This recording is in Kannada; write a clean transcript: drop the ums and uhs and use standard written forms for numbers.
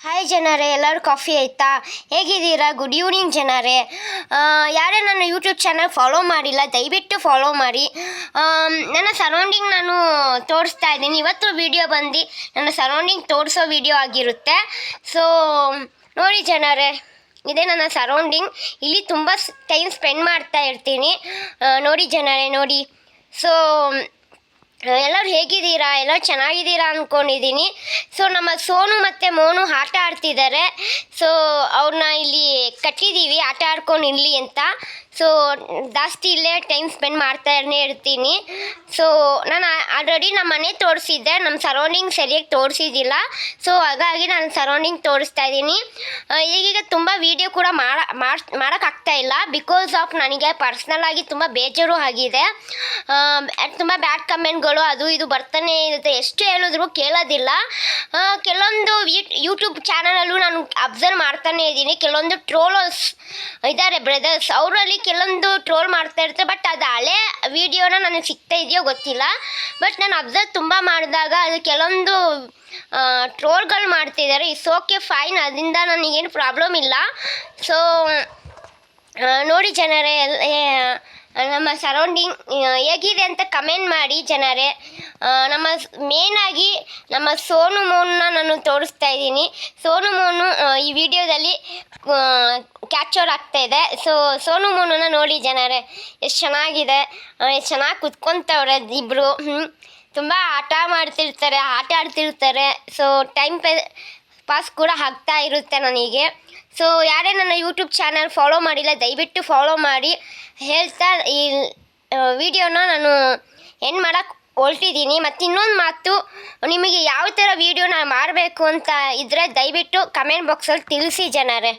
ಹಾಯ್ ಜನರೇ, ಎಲ್ಲರೂ ಕಾಫಿ ಆಯಿತಾ? ಹೇಗಿದ್ದೀರಾ? ಗುಡ್ ಈವ್ನಿಂಗ್ ಜನರೇ. ಯಾರೇ ನನ್ನ ಯೂಟ್ಯೂಬ್ ಚಾನಲ್ ಫಾಲೋ ಮಾಡಿಲ್ಲ, ದಯವಿಟ್ಟು ಫಾಲೋ ಮಾಡಿ. ನನ್ನ ಸರೌಂಡಿಂಗ್ ನಾನು ತೋರಿಸ್ತಾ ಇದ್ದೀನಿ. ಇವತ್ತು ವಿಡಿಯೋ ಬಂದು ನನ್ನ ಸರೌಂಡಿಂಗ್ ತೋರಿಸೋ ವಿಡಿಯೋ ಆಗಿರುತ್ತೆ. ಸೊ ನೋಡಿ ಜನರೇ, ಇದೇ ನನ್ನ ಸರೌಂಡಿಂಗ್. ಇಲ್ಲಿ ತುಂಬ ಟೈಮ್ ಸ್ಪೆಂಡ್ ಮಾಡ್ತಾ ಇರ್ತೀನಿ. ನೋಡಿ ಜನರೇ, ನೋಡಿ. ಸೊ ಎಲ್ಲರೂ ಹೇಗಿದ್ದೀರಾ? ಎಲ್ಲರೂ ಚೆನ್ನಾಗಿದ್ದೀರಾ ಅಂದ್ಕೊಂಡಿದ್ದೀನಿ. ಸೊ ನಮ್ಮ ಸೋನು ಮತ್ತು ಮೋನು ಆಟ ಆಡ್ತಿದ್ದಾರೆ. ಸೊ ಅವ್ರನ್ನ ಇಲ್ಲಿ ಕಟ್ಟಿದ್ದೀವಿ ಆಟ ಆಡ್ಕೊಂಡು ಇರಲಿ ಅಂತ. ಸೊ ಜಾಸ್ತಿ ಇಲ್ಲೇ ಟೈಮ್ ಸ್ಪೆಂಡ್ ಮಾಡ್ತಾನೆ ಇರ್ತೀನಿ. ಸೊ ನಾನು ಆಲ್ರೆಡಿ ನಮ್ಮ ಮನೆ ತೋರಿಸಿದ್ದೆ, ನಮ್ಮ ಸರೌಂಡಿಂಗ್ ಸರಿಯಾಗಿ ತೋರಿಸಿದ್ದಿಲ್ಲ. ಸೊ ಹಾಗಾಗಿ ನಾನು ಸರೌಂಡಿಂಗ್ ತೋರಿಸ್ತಾ ಇದ್ದೀನಿ. ಈಗೀಗ ತುಂಬ ವೀಡಿಯೋ ಕೂಡ ಮಾಡೋಕ್ಕಾಗ್ತಾಯಿಲ್ಲ, ಬಿಕಾಸ್ ಆಫ್ ನನಗೆ ಪರ್ಸ್ನಲಾಗಿ ತುಂಬ ಬೇಜಾರು ಆಗಿದೆ. ತುಂಬ ಬ್ಯಾಡ್ ಕಮೆಂಟ್ಗಳು ಅದು ಇದು ಬರ್ತಾನೆ ಇರುತ್ತೆ. ಎಷ್ಟು ಹೇಳಿದ್ರು ಕೇಳೋದಿಲ್ಲ. ಕೆಲವೊಂದು ಯೂಟ್ಯೂಬ್ ಚಾನಲಲ್ಲೂ ನಾನು ಅಬ್ಸರ್ವ್ ಮಾಡ್ತಾನೆ ಇದ್ದೀನಿ. ಕೆಲವೊಂದು ಟ್ರೋಲರ್ಸ್ ಇದ್ದಾರೆ ಬ್ರದರ್ಸ್, ಅವರಲ್ಲಿ ಕೆಲವೊಂದು ಟ್ರೋಲ್ ಮಾಡ್ತಾ ಇರ್ತಾರೆ. ಬಟ್ ಅದು ಹಳೆ ವಿಡಿಯೋನ ನನಗೆ ಸಿಗ್ತಾ ಇದೆಯೋ ಗೊತ್ತಿಲ್ಲ. ಬಟ್ ನಾನು ಅಬ್ಸರ್ವ್ ತುಂಬ ಮಾಡಿದಾಗ ಅದು ಕೆಲವೊಂದು ಟ್ರೋಲ್ಗಳು ಮಾಡ್ತಿದ್ದಾರೆ. ಇಟ್ಸ್ ಓಕೆ, ಫೈನ್, ಅದರಿಂದ ನನಗೇನು ಪ್ರಾಬ್ಲಮ್ ಇಲ್ಲ. ಸೊ ನೋಡಿ ಜನರೇ, ನಮ್ಮ ಸರೌಂಡಿಂಗ್ ಹೇಗಿದೆ ಅಂತ ಕಮೆಂಟ್ ಮಾಡಿ ಜನರೇ. ನಮ್ಮ ಮೇನಾಗಿ ನಮ್ಮ ಸೋನು ಮೋನ್ನ ನಾನು ತೋರಿಸ್ತಾ ಇದ್ದೀನಿ. ಸೋನು ಮೋನು ಈ ವಿಡಿಯೋದಲ್ಲಿ ಕ್ಯಾಪ್ಚರ್ ಆಗ್ತಾಯಿದೆ. ಸೊ ಸೋನು ಮೋನನ್ನ ನೋಡಿ ಜನರೇ, ಎಷ್ಟು ಚೆನ್ನಾಗಿದೆ, ಎಷ್ಟು ಚೆನ್ನಾಗಿ ಕುತ್ಕೊತವ್ರೆ ಇಬ್ಬರು. ತುಂಬ ಆಟ ಆಡ್ತಿರ್ತಾರೆ. ಸೊ ಟೈಮ್ ಪಾಸ್ ಕೂಡ ಆಗ್ತಾ ಇರುತ್ತೆ ನನಗೆ. ಸೊ ಯಾರೇ ನನ್ನ ಯೂಟ್ಯೂಬ್ ಚಾನಲ್ ಫಾಲೋ ಮಾಡಿಲ್ಲ, ದಯವಿಟ್ಟು ಫಾಲೋ ಮಾಡಿ ಹೇಳ್ತಾ ಈ ವಿಡಿಯೋನ ನಾನು ಎಂಡ್ ಮಾಡೋಕ್ಕೆ ಹೊರಟಿದ್ದೀನಿ. ಮತ್ತು ಇನ್ನೊಂದು ಮಾತು, ನಿಮಗೆ ಯಾವ ಥರ ವೀಡಿಯೋ ನಾನು ಮಾಡಬೇಕು ಅಂತ ಇದ್ದರೆ ದಯವಿಟ್ಟು ಕಮೆಂಟ್ ಬಾಕ್ಸಲ್ಲಿ ತಿಳಿಸಿ ಜನರೇ.